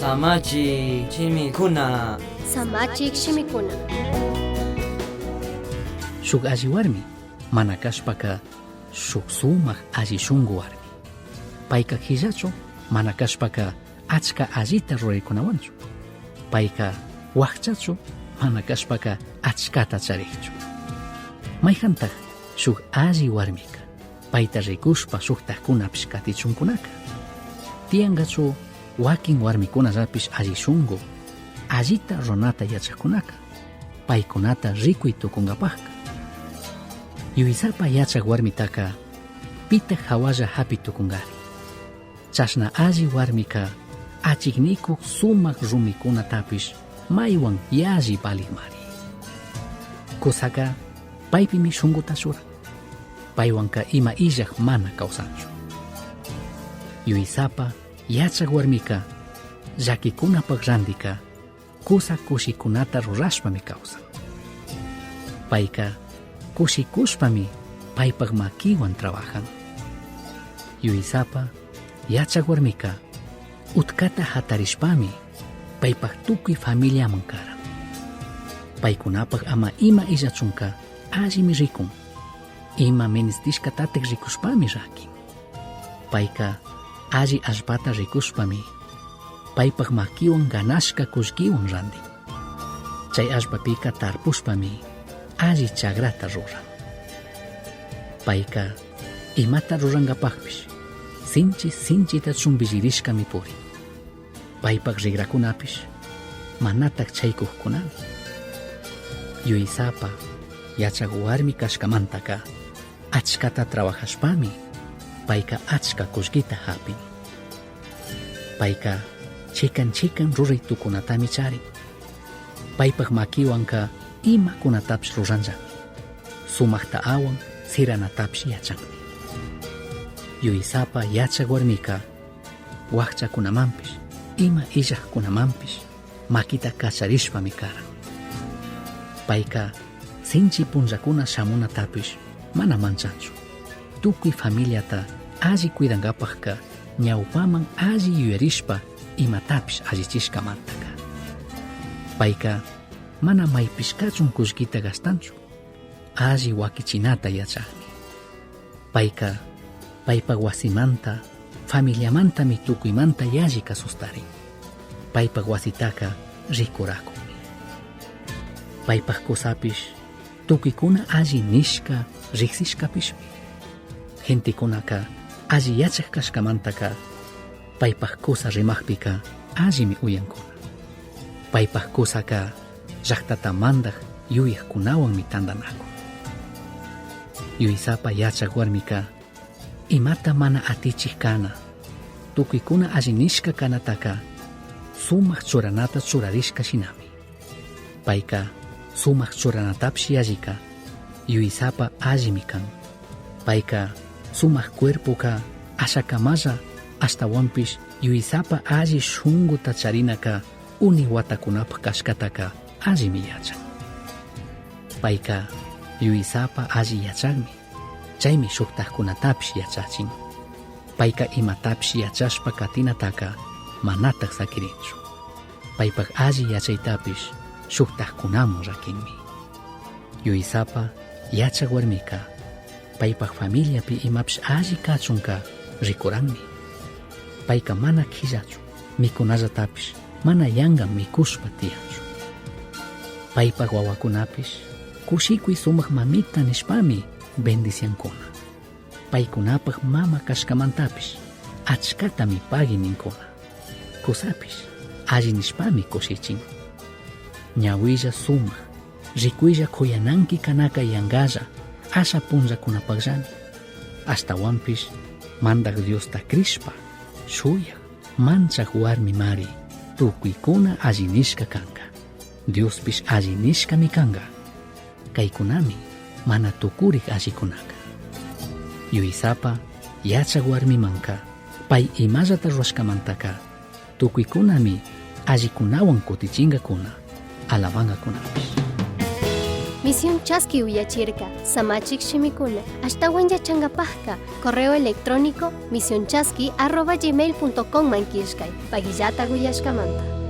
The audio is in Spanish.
Samachi chimikuna. Samachik shimikuna. Shuk alli warmi mana kashpaka shuk sumaq alli shunqu warmi. Payka killachu mana kashpaka achka allita ruraykunawanchu. Payka wakchachu mana kashpaka achkata chariqchu. Mayjantaq shuk alli warmika payta rikushpa shuktaqkunapish katichunkunaka. Tiyangachu wakin warmikunallapish alli shunqu allita runata yachaqkunaka paykunata rikuy tukunkapaqka. Yuysapa yachaq warmitaka pita hawalla hapi tukunkari. Chashna alli warmika achiknikuq sumaq rumikunatapish maywan yalli baligmari. Kusaka paypimi shunquta shuran. Paywanka ima illaq mana kawsanchu. Yuysapa yachaq warmika llakikunapaq randika kusa kushikunata rurashpami kawsan. Payka kushikushpami paypaq makiwan trabajan. Yuysapa yachaq warmika utkata hatarishpami paypaq tukuy familiaman karan. Paykunapaq ama ima illachunka allimi rikun, ima ministishkatatek rikushpami rakin. Payka alli allpata rikushpami paypaq makiwan ganashka kullkiwan randin. Chay allpapika tarpushpami alli chagrata ruran. Payka imata ruranqapaqpish sinchita chumbillirishkami purin. Paypaq rigrakunapish manatak chaykuqkunami. Yuysapa yachaq warmi kashkamantaka achkata trabajashpami payka achka kullkita hapin. Payka chikan ruray tukunatami charin. Paypaq makiwanka imakunatapish ruranllami. Sumaqta awan siranatapish yachanmi. Yuysapa yachaq warmika wakchakunamanpish ima illaqkunamanpish makita kacharishpami karan. Payka sinchi punllakuna shamunatapish mana manchanchu. Tukuy familiata alli cuidankapaqka ñawpaman alli yuyarishpa imatapish allichishkamantaka. Payka mana maypish kachun kullkita gastanchu, alli wakichinata yachaqmi. Payka paypaq wasimanta familiamantami tukuymanta yalli kasustarin. Paypaq wasitaka rikurakunmi. Paypaq kusapish tukuykuna alli nishka riksishkapishmi. Gentekunaka alli yachaq kashkamantaka paypaq kusa rimaqpika allimi uyankuna. Paypaq kusaka llaqtata mandaq yuyaqkunawanmi tandanakun. Yuysapa yachaq warmika imata mana atichiq kana tukuykuna alli nishka kanataka sumaq churanata churarishka shinami. Payka sumaq churanatapish yallika yuysapa allimi kan. Payka sumaq cuerpoka ashakamalla ashtawanpish yuysapa alli shunquta charinaka uni watakunapaq kashkataka allimi yachan. Payka yuysapa alli yachaqmi, chaymi shuktaqkunatapish yachachin. Payka imatapish yachashpa katinataka manataq sakirinchu. Paypaq alli yachaytapish shuktaqkunaman rakinmi. Yuysapa yachaq warmika paypaq familiapi imapish alli kachunka rikuranmi. Payka mana killachu, mikunallatapish mana yangan mikushpa tiyanchu. Paypaq wawakunapish kushikuy sumaq mamita nishpami bendiciankuna. Paykunapaq mama kashkamantapish achkatami pagi ninkuna. Kusapish alli nishpami kushichin. Ñawilla sumaq rikuylla kuyananki kanaka yangalla asha punllakunapaqllami. Ashtawanpish mandaq Diosta krishpa shuyaq manchaq warmi mari tukuykuna alli nishka kanka. Diospish alli nishkami kanka. Kaykunami mana tukuriq allikunaka. Yuysapa yachaq warmimanka pay imallata rurashkamantaka tukuykunami allikunawan kutichinqakuna alabanqakunapish. Misión Chasqui uyachirka, samachik shimikuna, ashtawan yachangapajka, correo electrónico misionchasqui@gmail.com mankishkay, pagillata guyashkamanta.